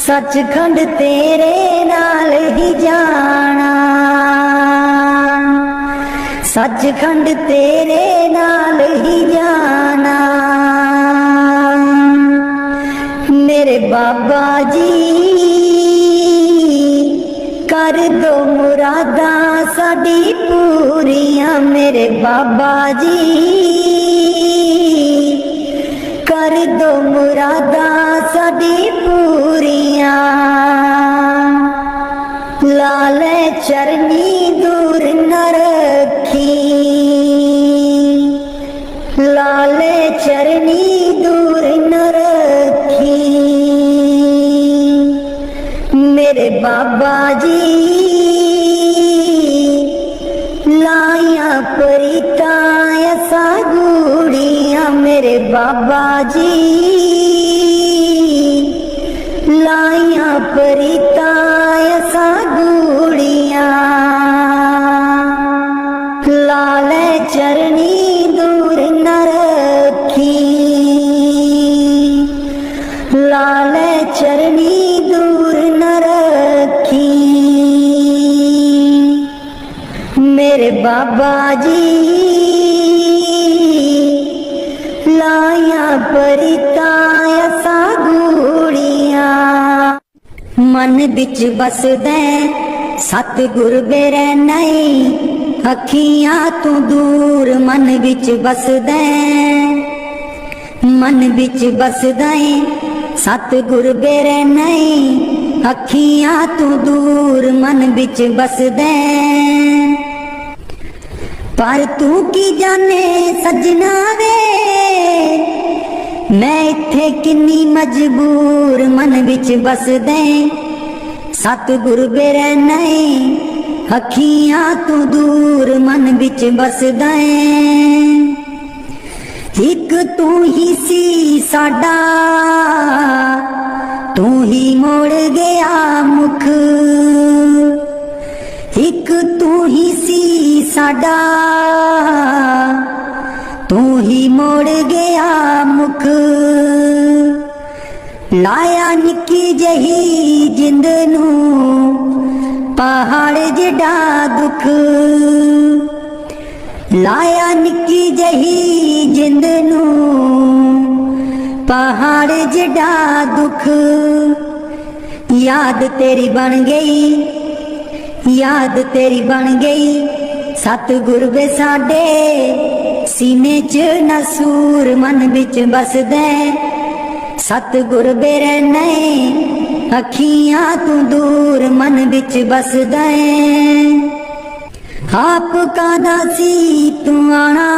सचखंड तेरे नाल ही जाना सचखंड तेरे नाल ही जाना मेरे बाबा जी। कर दो मुरादा साडी पूरियां मेरे बाबा जी। कर दो मुरादा साडी पूरियां लाल चरनी दूर न रखी लाल चरनी दूर न रखी मेरे बाबा जी। लाया प्रीता असा गूड़ियां मेरे बाबा जी। लाया प्रीता असा गूड़ियां लाल चरनी दूर न रखी लाल चरनी दूर न रखी बाबा जी लाया परिताया सागूड़िया मन बिच बसदे सतगुर बेरै नहीं अखियां तू दूर मन बिच बसदे मन बिच बसदे सतगुर बेरै नहीं अखियां तू दूर मन बिच बसदे पर तू की जाने सजना वे मैं इत्थे किन्नी मजबूर मन बिच बसदे सतगुर बेरै नहीं अखियां तू दूर मन बिच बसदे एक तू ही सी साडा तू ही मोड़ गया मुख एक तू ही सी साडा तू ही मोड़ गया मुख लाया निक्की जही जिंद नू पहाड़ जिडा दुख लाया निक्की जही जिंद नू पहाड़ जिडा दुख याद तेरी बन गई याद तेरी बन गई सतगुर वे साडे सीने च नसूर मन बिच बसदे सतगुर बेरै नहीं अखियां तू दूर मन बिच बसदे आप कादा सी तू आना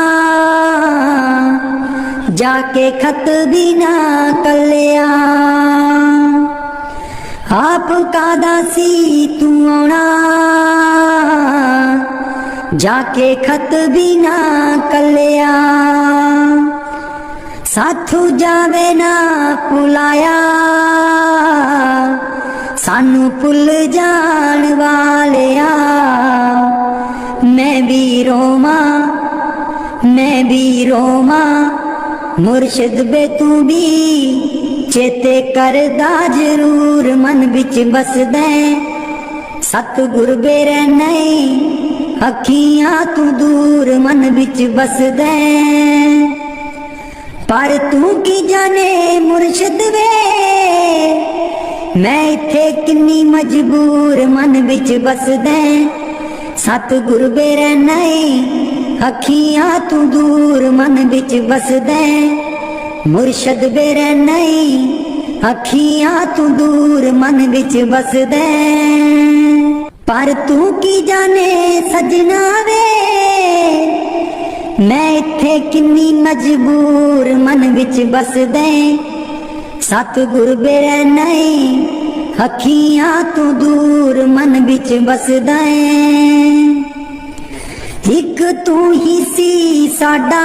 जाके खत भी ना कलिया आप कादा सी तू आना जाके खत भी ना कलिया साथू जावे ना पुलाया सानू पुल जान वालिया मैं भी रोमा मुर्शिद बे तू भी चेते करदा जरूर मन बिच बसदे सतगुर बेरै नहीं अखियां तू दूर मन बिच बसदे पर तू की जाने मुर्शिद वे मैं इत्थे किन्नी मजबूर मन बिच बसदे सतगुर बेरै नहीं अखियां तू दूर मन बिच बसदे मुर्शिद बेरै नहीं अखियां तू दूर मन बिच बसदे पर तू की जाने सजना वे मैं इत्थे किन्नी मजबूर मन बिच बसदे सतगुर बेरै नहीं अखियां तू दूर मन बिच बसदे एक तू ही सी साडा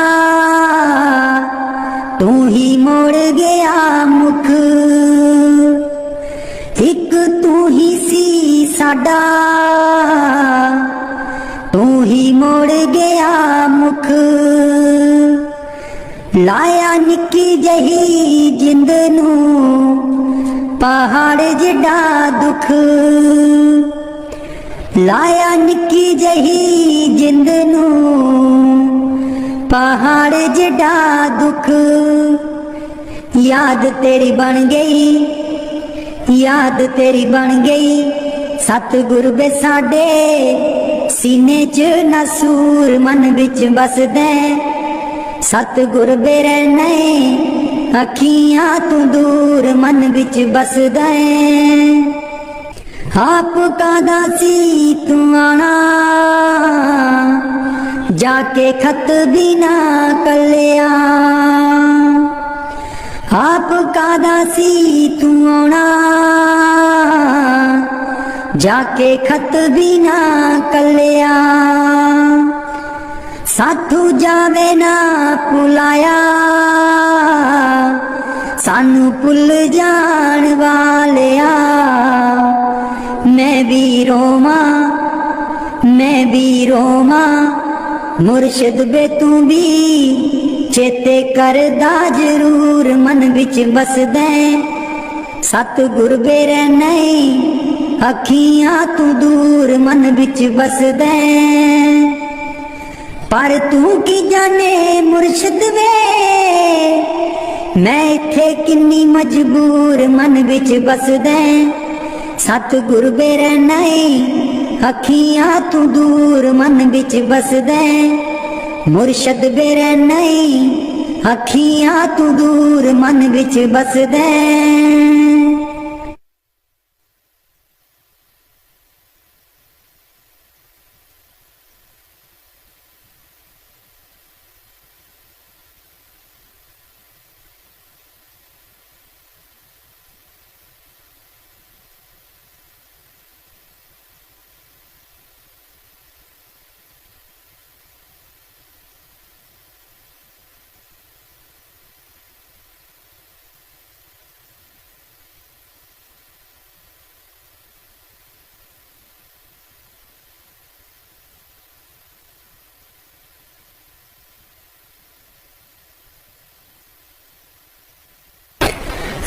तू ही मोड़ गया मुख एक तू ही सी साडा तू ही मोड़ गया मुख लाया निक्की जही जिंद नू पहाड़ जिडा दुख लाया निक्की जही जिंद नू पहाड़ जिडा दुख याद तेरी बन गई याद तेरी बन गई सतगुर वे साडे सीने च नसूर मन बिच बसदे सतगुर बेरै नहीं अखियां तू दूर मन बिच बसदे आप कादा सी तू आना जाके खत भी ना कलिया आप कादा सी तू आना जाके खत भी ना कलिया साथू जावे ना पुलाया सानू पुल जान वालिया मैं भी रोमा मुर्शिद बे तू भी चेते करदा जरूर मन बिच बसदे सतगुर बेरै नहीं अखियां तू दूर मन बिच बसदे पर तू की जाने मुर्शद वे मैं इत्थे किन्नी मजबूर मन विच बसदा सतगुर बेरे नहीं अखियां तू दूर मन विच बसदा मुर्शद बेरे नहीं अखियां तू दूर मन विच बसदा।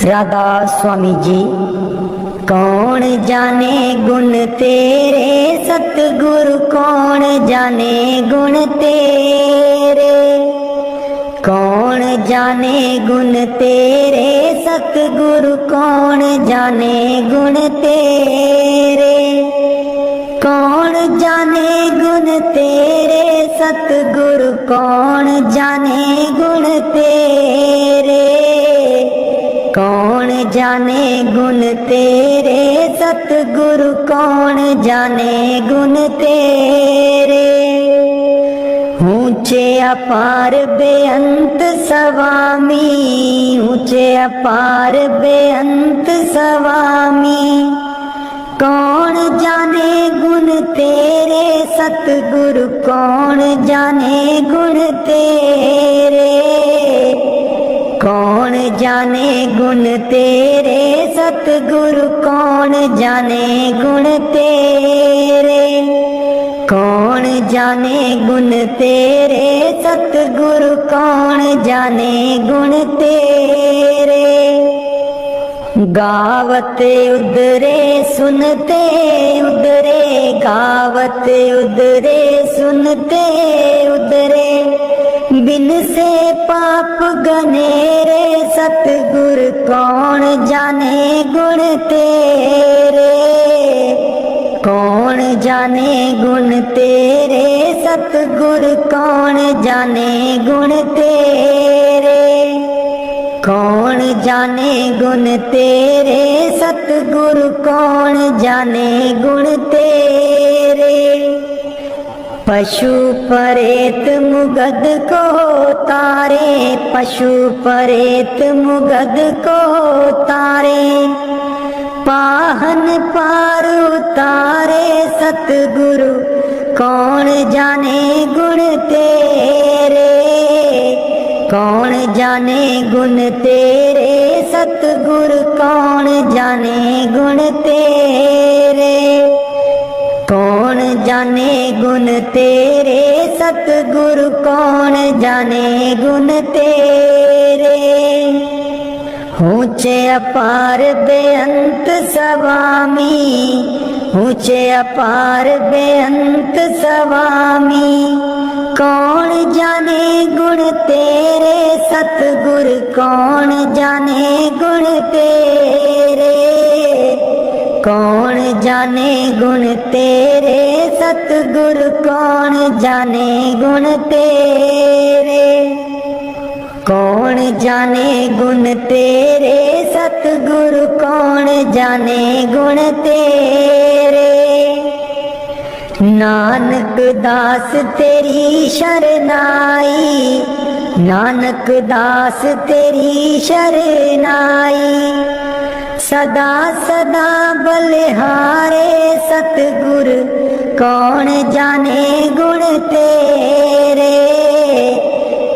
राधा स्वामी जी कौन जाने गुण तेरे सतगुरु कौन जाने गुण तेरे कौन जाने गुण तेरे सतगुरु कौन जाने गुण तेरे कौन जाने गुण तेरे सतगुरु कौन जाने गुण तेरे कौन जाने गुण तेरे सतगुरु कौन जाने गुण तेरे ऊंचे अपार बेअंत स्वामी ऊंचे अपार बेअंत स्वामी कौन जाने गुण तेरे सतगुरु कौन जाने गुण तेरे कौन जाने गुण तेरे सतगुरु कौन जाने गुण तेरे कौन जाने गुण तेरे सतगुरु कौन जाने गुण तेरे गावत उदरे सुनते उदरे गावत उदरे सुनते उदरे बिन से पाप गनेरे सतगुर कौन जाने गुण तेरे कौन जाने गुण तेरे सतगुर कौन जाने गुण तेरे कौन जाने गुण तेरे सतगुरु कौन जाने गुण तेरे पशु परेत मुगद को तारे पशु परेत मुगद को तारे पाहन पार उतारे सतगुरु कौन जाने गुण तेरे कौन जाने गुण तेरे सतगुरु कौन जाने गुण तेरे कौन जाने गुण तेरे सतगुरु कौन जाने गुण तेरे ऊंचे अपार बेअंत स्वामी ऊंचे अपार बेअंत स्वामी कौन जाने गुण तेरे सतगुर कौन जाने गुण तेरे कौन जाने गुण तेरे सतगुर कौन जाने गुण तेरे कौन जाने गुण तेरे सतगुरु कौन जाने गुण तेरे नानक दास तेरी शरनाई नानक दास तेरी शरनाई सदा सदा बलिहारे सतगुर कौन जाने गुण तेरे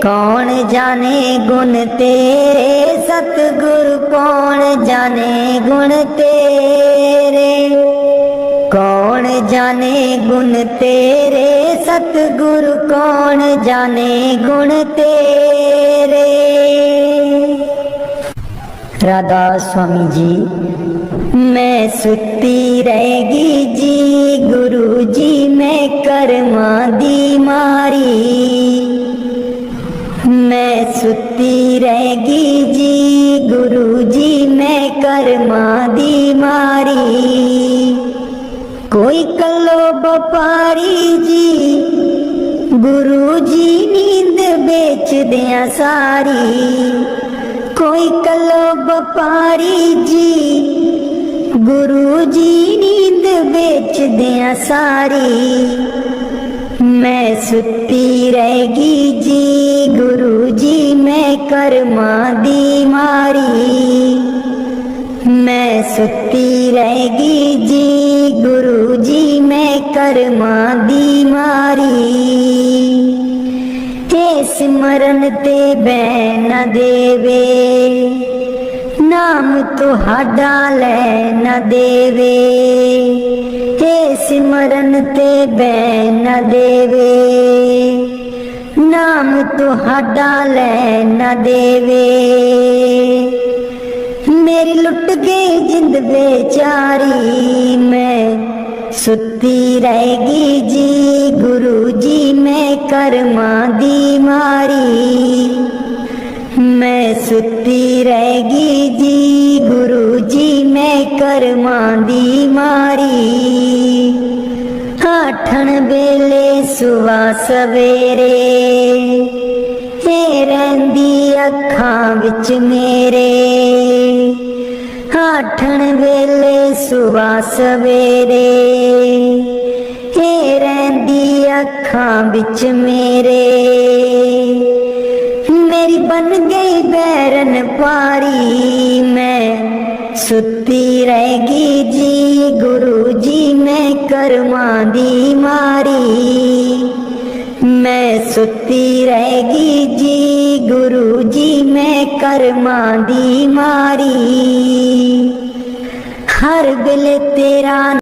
कौन जाने गुण तेरे सतगुरु कौन जाने गुण तेरे कौन जाने गुण तेरे सतगुरु कौन जाने गुण तेरे राधा स्वामी जी। मैं सुती रहेगी जी गुरु जी मैं कर्मा दी मारी, मैं सुती रहेगी जी गुरु जी मैं कर्मा दी मारी। कोई कलो व्यापारी जी गुरु जी नींद बेच दिया सारी, कोई कलो व्यापारी जी गुरु जी नींद बेच दिया सारी। मैं सुती रहेगी जी गुरु जी मैं कर्मा दी मारी, मैं सुती रहेगी जी गुरु जी मैं कर्मा दी मारी। हे सिमरन ते बैन न देवे नाम तुहाडा लै न देवे, हे सिमरन ते बैन न देवे नाम तुहाडा लै न देवे। मेरी लुट गई जिंद बेचारी, मैं सुती रहेगी जी गुरु जी मैं कर्मा दी मारी, मैं सुती रहेगी जी गुरु जी मैं कर्मा दी मारी। आठन वेले सुवा सवेरे ते रहिंदी अखां विच मेरे, आठन वेले सुवा सवेरे ते रहिंदी अखां विच मेरे। मेरी बन गई बैरन पारी, मैं सुती रहेगी जी गुरु जी मैं कर्मा दी मारी, मैं सुती रहेगी जी गुरु जी मैं कर्मा दी मारी। हर वेले तेरा